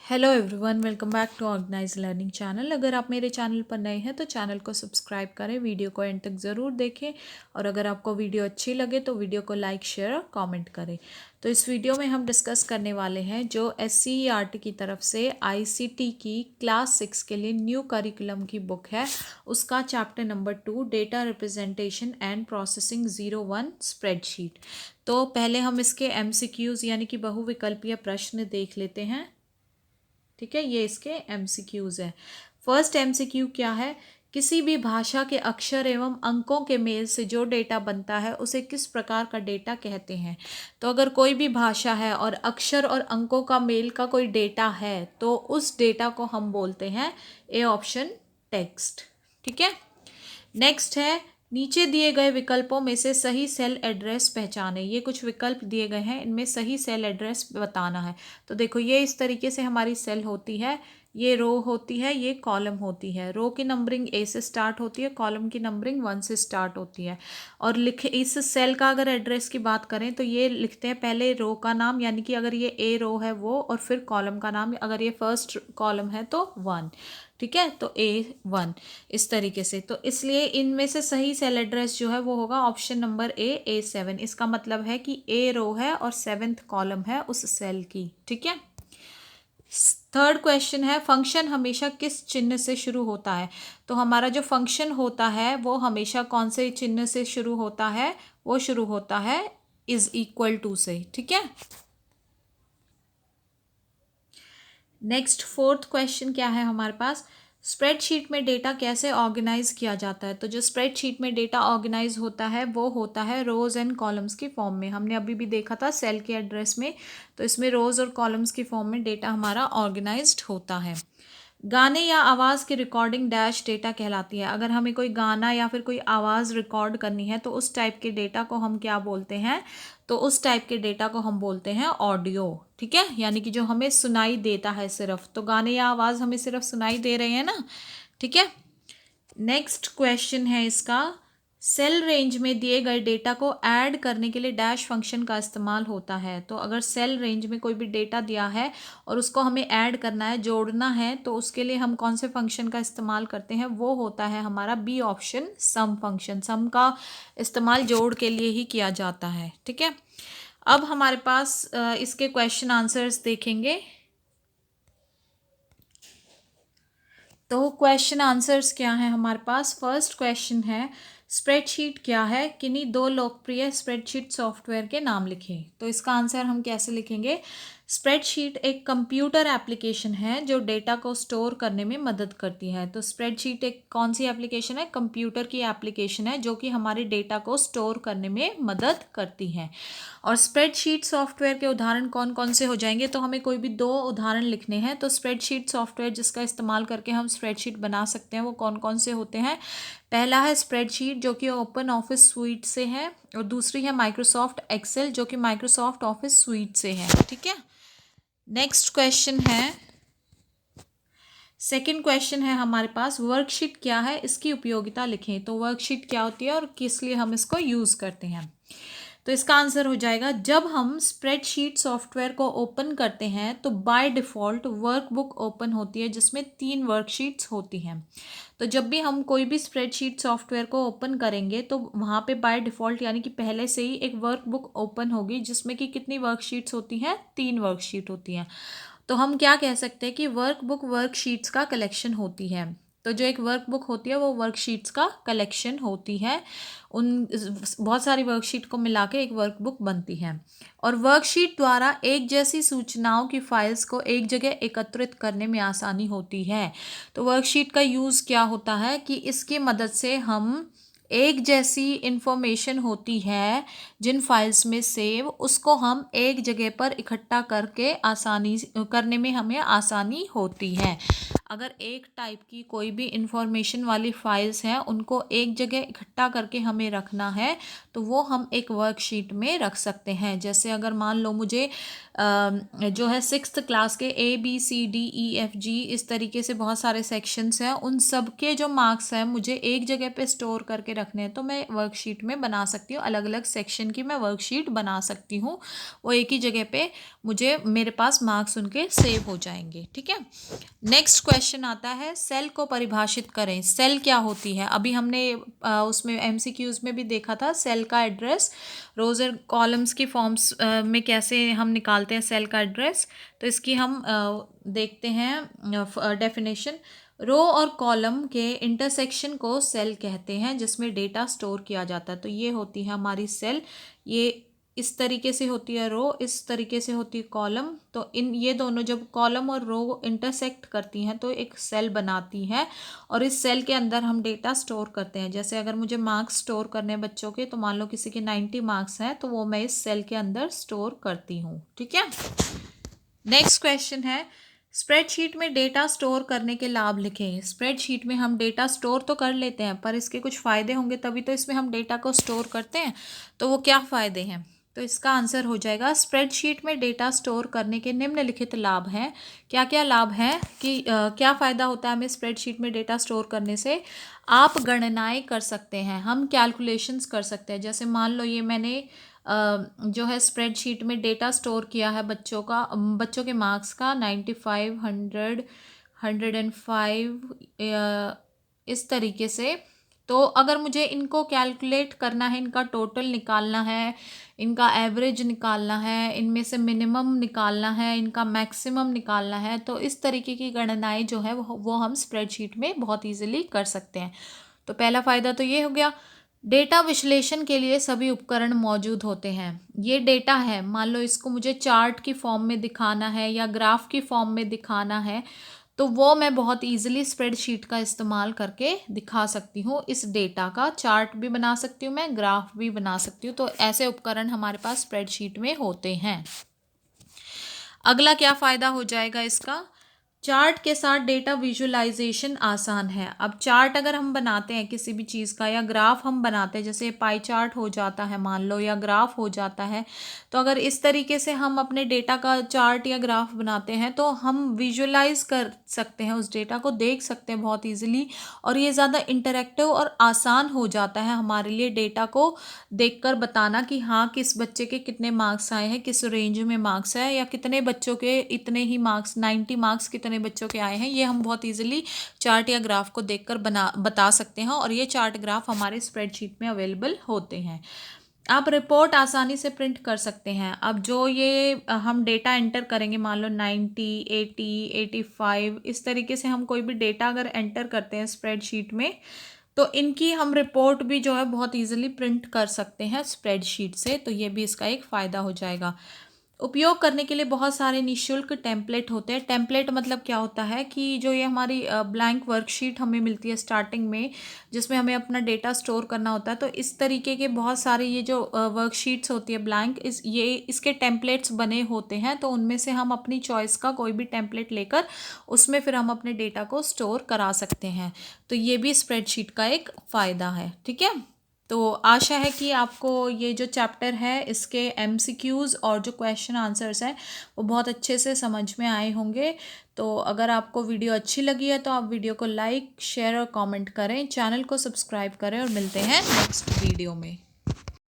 Hello everyone, welcome back to organise learning channel. अगर आप मेरे चैनल पर नए हैं तो चैनल को सब्सक्राइब करें, वीडियो को एंड तक ज़रूर देखें और अगर आपको वीडियो अच्छी लगे तो वीडियो को लाइक, शेयर और कमेंट करें। तो इस वीडियो में हम डिस्कस करने वाले हैं जो SCERT की तरफ से ICT की क्लास 6 के लिए न्यू करिकुलम की बुक है, उसका chapter number 2 data representation and processing 01 spreadsheet. तो पहले हम इसके MCQs यानी कि बहुविकल्पीय प्रश्न देख लेते हैं। ठीक है, ये इसके MCQs है। फर्स्ट MCQ क्या है? किसी भी भाषा के अक्षर एवं अंकों के मेल से जो डेटा बनता है उसे किस प्रकार का डेटा कहते हैं। तो अगर कोई भी भाषा है और अक्षर और अंकों का मेल का कोई डेटा है तो उस डेटा को हम बोलते हैं ए ऑप्शन टेक्स्ट। ठीक है, नेक्स्ट है नीचे दिए गए विकल्पों में से सही सेल एड्रेस पहचाने। ये कुछ विकल्प दिए गए हैं, इनमें सही सेल एड्रेस बताना है। तो देखो, ये इस तरीके से हमारी सेल होती है, ये रो होती है, ये कॉलम होती है। रो की नंबरिंग A से स्टार्ट होती है, कॉलम की नंबरिंग 1 से स्टार्ट होती है। और लिखे इस सेल का अगर एड्रेस की बात करें तो ये लिखते हैं पहले रो का नाम, यानी कि अगर ये A रो है वो, और फिर कॉलम का नाम, अगर ये फर्स्ट कॉलम है तो 1। ठीक है, तो A1 इस तरीके से। तो इसलिए इनमें से सही सेल एड्रेस जो है वो होगा ऑप्शन नंबर A7। इसका मतलब है कि A रो है और 7th कॉलम है उस सेल की। ठीक है, थर्ड क्वेश्चन है फंक्शन हमेशा किस चिन्ह से शुरू होता है। तो हमारा जो फंक्शन होता है वो हमेशा कौन से चिन्ह से शुरू होता है? वो शुरू होता है इज इक्वल टू से। ठीक है, नेक्स्ट फोर्थ क्वेश्चन क्या है हमारे पास? स्प्रेडशीट में डेटा कैसे ऑर्गेनाइज किया जाता है। तो जो स्प्रेडशीट में डेटा ऑर्गेनाइज होता है वो होता है रोज एंड कॉलम्स की फॉर्म में। हमने अभी भी देखा था सेल के एड्रेस में, तो इसमें रोज और कॉलम्स की फॉर्म में डेटा हमारा ऑर्गेनाइज्ड होता है। गाने या आवाज़ की रिकॉर्डिंग डैश डेटा कहलाती है। अगर हमें कोई गाना या फिर कोई आवाज़ रिकॉर्ड करनी है तो उस टाइप के डेटा को हम क्या बोलते हैं? तो उस टाइप के डेटा को हम बोलते हैं ऑडियो। ठीक है, यानी कि जो हमें सुनाई देता है सिर्फ, तो गाने या आवाज़ हमें सिर्फ सुनाई दे रहे हैं ना। ठीक है, नेक्स्ट क्वेश्चन है इसका, सेल रेंज में दिए गए डेटा को ऐड करने के लिए डैश फंक्शन का इस्तेमाल होता है। तो अगर सेल रेंज में कोई भी डेटा दिया है और उसको हमें ऐड करना है, जोड़ना है, तो उसके लिए हम कौन से फंक्शन का इस्तेमाल करते हैं? वो होता है हमारा B ऑप्शन सम फंक्शन। सम का इस्तेमाल जोड़ के लिए ही किया जाता है। ठीक है, अब हमारे पास इसके क्वेश्चन आंसर्स देखेंगे। तो क्वेश्चन आंसर्स क्या हैं हमारे पास? फर्स्ट क्वेश्चन है स्प्रेडशीट क्या है? किन्हीं दो लोकप्रिय स्प्रेडशीट सॉफ्टवेयर के नाम लिखें। तो इसका आंसर हम कैसे लिखेंगे? स्प्रेडशीट एक कंप्यूटर एप्लीकेशन है जो डेटा को स्टोर करने में मदद करती है। तो स्प्रेडशीट एक कौन सी एप्लीकेशन है? कंप्यूटर की एप्लीकेशन है जो कि हमारे डेटा को स्टोर करने में मदद करती है। और स्प्रेडशीट सॉफ्टवेयर के उदाहरण कौन कौन से हो जाएंगे? तो हमें कोई भी दो उदाहरण लिखने हैं। तो स्प्रेडशीट सॉफ्टवेयर जिसका इस्तेमाल करके हम स्प्रेडशीट बना सकते हैं वो कौन कौन से होते हैं? पहला है स्प्रेडशीट जो कि ओपन ऑफिस स्वीट से है, और दूसरी है माइक्रोसॉफ्ट एक्सेल जो कि माइक्रोसॉफ्ट ऑफिस स्वीट से है। ठीक है, नेक्स्ट क्वेश्चन है, सेकंड क्वेश्चन है हमारे पास, वर्कशीट क्या है? इसकी उपयोगिता लिखें। तो वर्कशीट क्या होती है और किस लिए हम इसको यूज़ करते हैं? तो इसका आंसर हो जाएगा, जब हम स्प्रेडशीट सॉफ्टवेयर को ओपन करते हैं तो बाय डिफ़ॉल्ट वर्कबुक ओपन होती है जिसमें 3 वर्कशीट्स होती हैं। तो जब भी हम कोई भी स्प्रेडशीट सॉफ्टवेयर को ओपन करेंगे तो वहाँ पे बाय डिफ़ॉल्ट यानी कि पहले से ही एक वर्कबुक ओपन होगी जिसमें कि कितनी वर्कशीट्स होती हैं? 3 वर्कशीट होती हैं। तो हम क्या कह सकते हैं कि वर्कबुक वर्कशीट्स का कलेक्शन होती है। तो जो एक वर्कबुक होती है वो वर्कशीट्स का कलेक्शन होती है। उन बहुत सारी वर्कशीट को मिला के एक वर्कबुक बनती है। और वर्कशीट द्वारा एक जैसी सूचनाओं की फाइल्स को एक जगह एकत्रित करने में आसानी होती है। तो वर्कशीट का यूज़ क्या होता है कि इसकी मदद से हम एक जैसी इंफॉर्मेशन होती है जिन फाइल्स में सेव, उसको हम एक जगह पर इकट्ठा करके आसानी करने में हमें आसानी होती है। अगर एक टाइप की कोई भी इंफॉर्मेशन वाली फाइल्स हैं उनको एक जगह इकट्ठा करके हमें रखना है तो वो हम एक वर्कशीट में रख सकते हैं। जैसे अगर मान लो मुझे जो है 6th क्लास के ABCDEFG इस तरीके से बहुत सारे सेक्शंस हैं, उन सब के जो मार्क्स हैं मुझे एक जगह पे स्टोर करके रखने हैं तो मैं वर्कशीट में बना सकती हूँ। अलग अलग सेक्शन की मैं वर्कशीट बना सकती हूँ, वो एक ही जगह पे मुझे मेरे पास मार्क्स उनके सेव हो जाएंगे। ठीक है, नेक्स्ट क्वेश्चन आता है सेल को परिभाषित करें। सेल क्या होती है? अभी हमने उसमें MCQs में भी देखा था सेल का एड्रेस, रोज और कॉलम्स की फॉर्म्स में कैसे हम निकालते हैं सेल का एड्रेस। तो इसकी हम देखते हैं डेफिनेशन। रो और कॉलम के इंटरसेक्शन को सेल कहते हैं जिसमें डेटा स्टोर किया जाता है। तो ये होती है हमारी सेल, ये इस तरीके से होती है रो, इस तरीके से होती है कॉलम। तो इन ये दोनों जब कॉलम और रो इंटरसेक्ट करती हैं तो एक सेल बनाती है और इस सेल के अंदर हम डेटा स्टोर करते हैं। जैसे अगर मुझे मार्क्स स्टोर करने हैं बच्चों के, तो मान लो किसी के 90 मार्क्स हैं तो वो मैं इस सेल के अंदर स्टोर करती हूँ। ठीक है, नेक्स्ट क्वेश्चन है स्प्रेडशीट में डेटा स्टोर करने के लाभ लिखें। स्प्रेडशीट में हम डेटा स्टोर तो कर लेते हैं पर इसके कुछ फ़ायदे होंगे तभी तो इसमें हम डेटा को स्टोर करते हैं, तो वो क्या फ़ायदे हैं? तो इसका आंसर हो जाएगा स्प्रेडशीट में डेटा स्टोर करने के निम्नलिखित लाभ हैं। क्या क्या लाभ हैं कि क्या फ़ायदा होता है हमें स्प्रेडशीट में डेटा स्टोर करने से? आप गणनाएं कर सकते हैं, हम कैलकुलेशंस कर सकते हैं। जैसे मान लो ये मैंने जो है स्प्रेडशीट में डेटा स्टोर किया है बच्चों के मार्क्स का 95, 100, 105 इस तरीके से। तो अगर मुझे इनको कैलकुलेट करना है, इनका टोटल निकालना है, इनका एवरेज निकालना है, इनमें से मिनिमम निकालना है, इनका मैक्सिमम निकालना है, तो इस तरीके की गणनाएं जो है वो हम स्प्रेडशीट में बहुत ईजिली कर सकते हैं। तो पहला फ़ायदा तो ये हो गया। डेटा विश्लेषण के लिए सभी उपकरण मौजूद होते हैं। ये डेटा है, मान लो इसको मुझे चार्ट की फॉर्म में दिखाना है या ग्राफ की फॉर्म में दिखाना है तो वो मैं बहुत इजीली स्प्रेडशीट का इस्तेमाल करके दिखा सकती हूँ। इस डेटा का चार्ट भी बना सकती हूँ, मैं ग्राफ भी बना सकती हूँ। तो ऐसे उपकरण हमारे पास स्प्रेडशीट में होते हैं। अगला क्या फ़ायदा हो जाएगा इसका? चार्ट के साथ डेटा विजुअलाइजेशन आसान है। अब चार्ट अगर हम बनाते हैं किसी भी चीज़ का या ग्राफ हम बनाते हैं, जैसे पाई चार्ट हो जाता है मान लो या ग्राफ हो जाता है, तो अगर इस तरीके से हम अपने डेटा का चार्ट या ग्राफ बनाते हैं तो हम विजुअलाइज कर सकते हैं, उस डेटा को देख सकते हैं बहुत ईजिली। और ये ज़्यादा इंटरेक्टिव और आसान हो जाता है हमारे लिए डेटा को देखकर बताना कि हाँ किस बच्चे के कितने मार्क्स आए हैं, किस रेंज में मार्क्स है, या कितने बच्चों के इतने ही मार्क्स 90 मार्क्स कितने बच्चों के आए हैं, ये हम बहुत इजीली चार्ट या ग्राफ को देखकर बता सकते हैं। और ये चार्ट ग्राफ हमारे स्प्रेडशीट में अवेलेबल होते हैं। आप रिपोर्ट आसानी से प्रिंट कर सकते हैं। अब जो ये हम डेटा एंटर करेंगे, मान लो 90, 80, 85 इस तरीके से हम कोई भी डेटा अगर एंटर करते हैं स्प्रेडशीट में तो इनकी हम रिपोर्ट भी जो है बहुत इजीली प्रिंट कर सकते हैं स्प्रेडशीट से। तो ये भी इसका एक फ़ायदा हो जाएगा। उपयोग करने के लिए बहुत सारे निःशुल्क टेम्पलेट होते हैं। टेम्पलेट मतलब क्या होता है कि जो ये हमारी ब्लैंक वर्कशीट हमें मिलती है स्टार्टिंग में, जिसमें हमें अपना डेटा स्टोर करना होता है, तो इस तरीके के बहुत सारे ये जो वर्कशीट्स होती है ब्लैंक, इसके टेम्पलेट्स बने होते हैं। तो उनमें से हम अपनी चॉइस का कोई भी टेम्पलेट लेकर उसमें फिर हम अपने डेटा को स्टोर करा सकते हैं। तो ये भी स्प्रेडशीट का एक फ़ायदा है। ठीक है, तो आशा है कि आपको ये जो चैप्टर है इसके MCQs और जो क्वेश्चन आंसर्स हैं वो बहुत अच्छे से समझ में आए होंगे। तो अगर आपको वीडियो अच्छी लगी है तो आप वीडियो को लाइक, शेयर और कमेंट करें, चैनल को सब्सक्राइब करें और मिलते हैं नेक्स्ट वीडियो में।